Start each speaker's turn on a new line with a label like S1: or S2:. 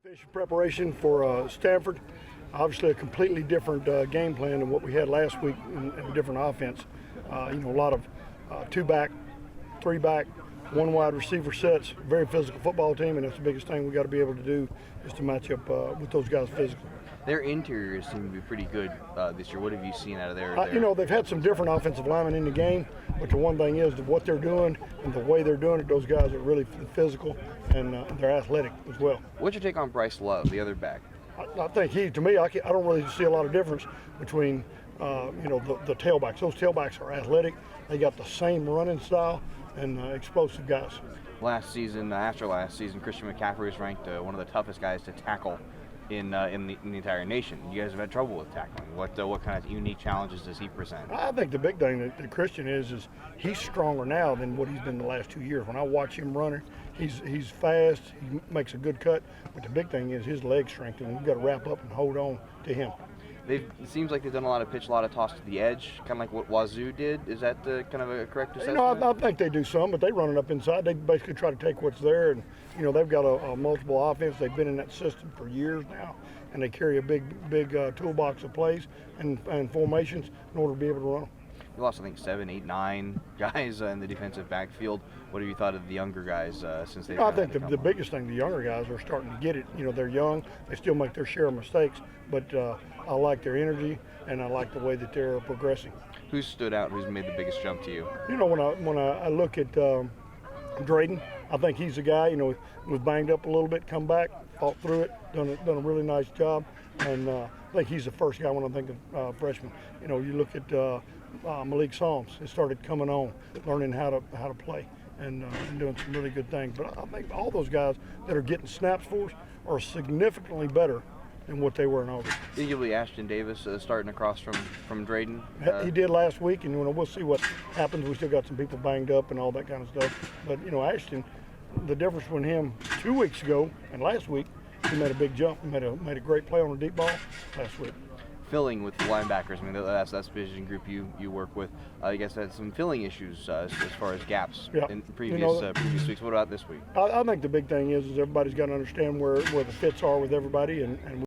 S1: Fish preparation for Stanford. Obviously, a completely different game plan than what we had last week in a different offense. A lot of two-back, three-back, one wide receiver sets. Very physical football team, and that's the biggest thing we got to be able to do is to match up with those guys physically.
S2: Their interiors seem to be pretty good this year. What have you seen out of there?
S1: They've had some different offensive linemen in the game, but the one thing is that what they're doing and the way they're doing it, those guys are really physical and they're athletic as well.
S2: What's your take on Bryce Love, the other back?
S1: I think I don't really see a lot of difference between the tailbacks. Those tailbacks are athletic. They got the same running style and explosive guys.
S2: After last season, Christian McCaffrey was ranked one of the toughest guys to tackle in the entire nation. You guys have had trouble with tackling. What kind of unique challenges does he present?
S1: I think the big thing that Christian is he's stronger now than what he's been the last 2 years. When I watch him running, he's fast, he makes a good cut, but the big thing is his leg strength, and we've got to wrap up and hold on to him.
S2: It seems like they've done a lot of pitch, a lot of toss to the edge, kind of like what Wazoo did. Is that kind of a correct assessment?
S1: I think they do some, but they run it up inside. They basically try to take what's there, and they've got a multiple offense. They've been in that system for years now, and they carry a big toolbox of plays and formations in order to be able to run them.
S2: You lost, I think, 7, 8, 9 guys in the defensive backfield. What have you thought of the younger guys since they've
S1: I think the biggest thing, the younger guys are starting to get it. They're young. They still make their share of mistakes, but I like their energy, and I like the way that they're progressing.
S2: Who's stood out? Who's made the biggest jump to you?
S1: When I look at Drayden, I think he's the guy. Was banged up a little bit, come back, fought through it, done a really nice job, and I think he's the first guy when I think of freshman. You look at Malik Psalms. It started coming on, learning how to play, and doing some really good things. But I think all those guys that are getting snaps for us are significantly better than what they were in August.
S2: Arguably Ashton Davis starting across from Drayden.
S1: He did last week, and we'll see what happens. We still got some people banged up and all that kind of stuff. But Ashton, the difference between him 2 weeks ago and last week, he made a big jump. He made a great play on a deep ball last week.
S2: Filling with the linebackers, that's the position group you work with. I guess had some filling issues as far as gaps in previous weeks. What about this week?
S1: I think the big thing is everybody's got to understand where the fits are with everybody, and